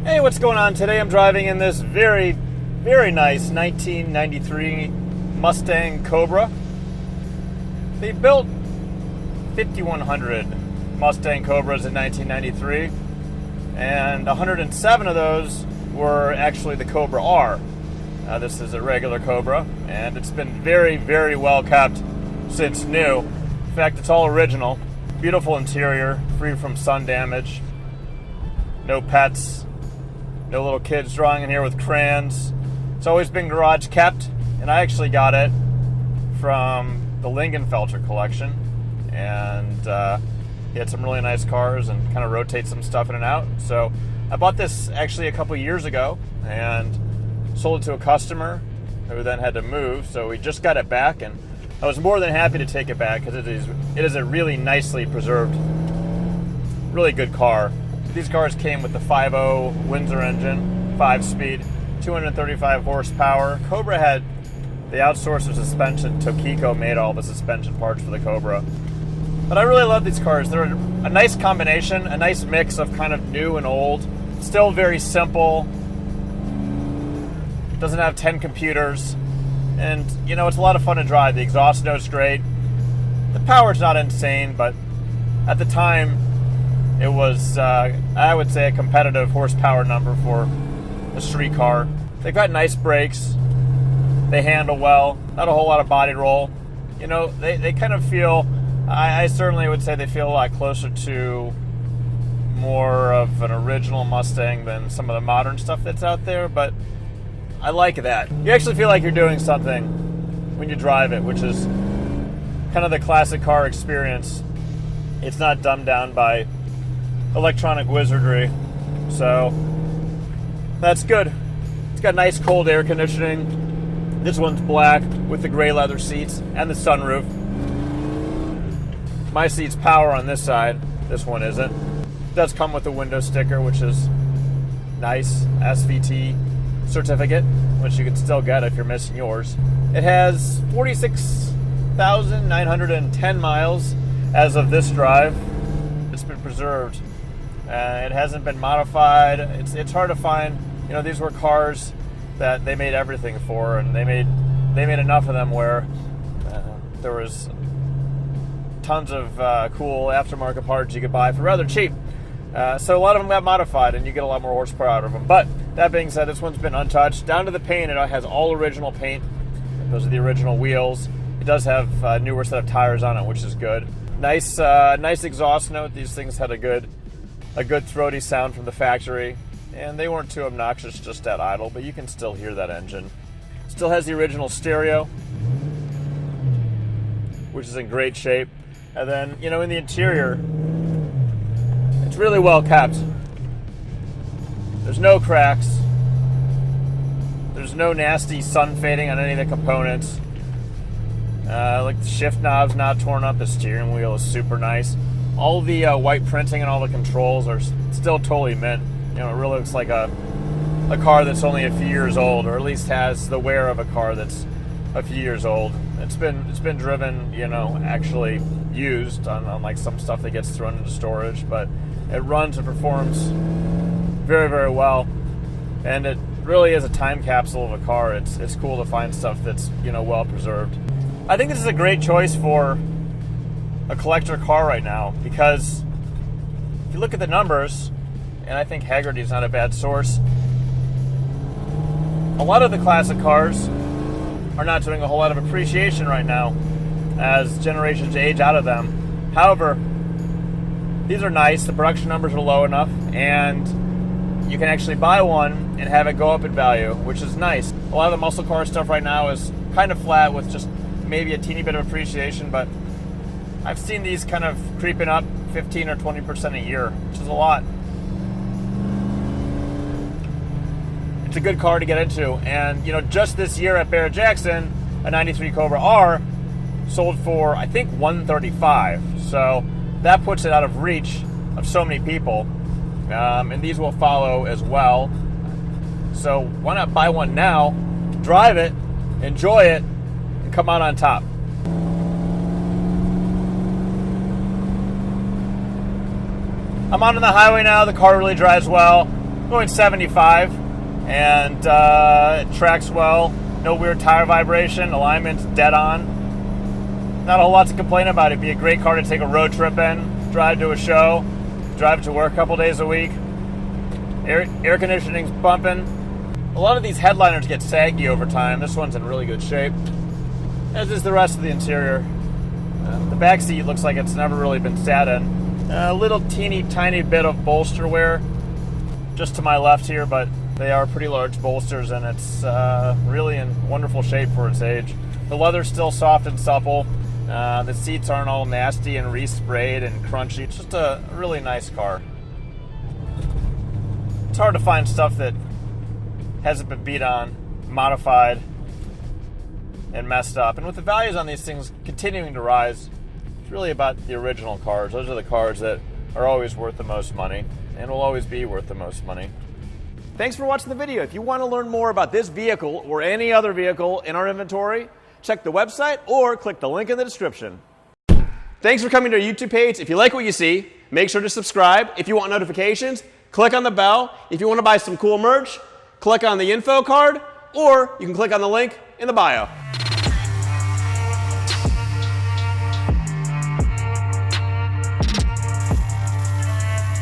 Hey, what's going on? Today I'm driving in this very, very nice 1993 Mustang Cobra. They built 5,100 Mustang Cobras in 1993, and 107 of those were actually the Cobra R. This is a regular Cobra, and it's been very, very well kept since new. In fact, it's all original. Beautiful interior, free from sun damage. No pets. No little kids drawing in here with crayons. It's always been garage kept, and I actually got it from the Lingenfelter collection. And he had some really nice cars and kind of rotate some stuff in and out. So I bought this actually a couple years ago and sold it to a customer who then had to move. So we just got it back, and I was more than happy to take it back because it is a really nicely preserved, really good car. These cars came with the 5.0 Windsor engine, 5-speed, 235 horsepower. Cobra had the outsourced suspension. Tokiko made all the suspension parts for the Cobra. But I really love these cars. They're a nice combination, a nice mix of kind of new and old. Still very simple. Doesn't have 10 computers. And, you know, it's a lot of fun to drive. The exhaust note's great. The power's not insane, but at the time, it was, I would say, a competitive horsepower number for a street car. They've got nice brakes. They handle well. Not a whole lot of body roll. You know, they kind of feel, I certainly would say they feel a lot closer to more of an original Mustang than some of the modern stuff that's out there, but I like that. You actually feel like you're doing something when you drive it, which is kind of the classic car experience. It's not dumbed down by electronic wizardry, so that's good. It's got nice cold air conditioning. This one's black with the gray leather seats and the sunroof. My seat's power on this side. This one isn't. It does come with a window sticker, which is nice. SVT certificate, which you can still get if you're missing yours. It has 46,910 miles as of this drive. It's been preserved. It hasn't been modified. It's hard to find. You know, these were cars that they made everything for, and they made enough of them where there was tons of cool aftermarket parts you could buy for rather cheap. So a lot of them got modified, and you get a lot more horsepower out of them. But that being said, this one's been untouched. Down to the paint, it has all original paint. Those are the original wheels. It does have a newer set of tires on it, which is good. Nice exhaust note. These things had a good throaty sound from the factory, and they weren't too obnoxious just at idle, but you can still hear that engine. Still has the original stereo, which is in great shape. And then, you know, in the interior, it's really well kept. There's no cracks. There's no nasty sun fading on any of the components. Like the shift knob's not torn up. The steering wheel is super nice. All the white printing and all the controls are still totally mint. You know, it really looks like a car that's only a few years old, or at least has the wear of a car that's a few years old. It's been driven, you know, actually used on like some stuff that gets thrown into storage, but it runs and performs very, very well, and it really is a time capsule of a car. It's cool to find stuff that's, you know, well preserved. I think this is a great choice for a collector car right now, because if you look at the numbers, and I think Haggerty's not a bad source, a lot of the classic cars are not doing a whole lot of appreciation right now as generations age out of them. However, these are nice. The production numbers are low enough, and you can actually buy one and have it go up in value, which is nice. A lot of the muscle car stuff right now is kind of flat with just maybe a teeny bit of appreciation, but I've seen these kind of creeping up 15 or 20% a year, which is a lot. It's a good car to get into. And, you know, just this year at Barrett-Jackson, a 93 Cobra R sold for, I think, $135. So that puts it out of reach of so many people. And these will follow as well. So why not buy one now, drive it, enjoy it, and come out on top. I'm on the highway now. The car really drives well. Going 75, and it tracks well. No weird tire vibration. Alignment's dead on. Not a whole lot to complain about. It'd be a great car to take a road trip in, drive to a show, drive to work a couple days a week. Air conditioning's bumping. A lot of these headliners get saggy over time. This one's in really good shape, as is the rest of the interior. The back seat looks like it's never really been sat in. A little teeny tiny bit of bolster wear just to my left here, but they are pretty large bolsters, and it's really in wonderful shape for its age. The leather's still soft and supple. The seats aren't all nasty and resprayed and crunchy. It's just a really nice car. It's hard to find stuff that hasn't been beat on, modified, and messed up. And with the values on these things continuing to rise, it's really about the original cars. Those are the cars that are always worth the most money and will always be worth the most money. Thanks for watching the video. If you want to learn more about this vehicle or any other vehicle in our inventory, check the website or click the link in the description. Thanks for coming to our YouTube page. If you like what you see, make sure to subscribe. If you want notifications, click on the bell. If you want to buy some cool merch, click on the info card, or you can click on the link in the bio.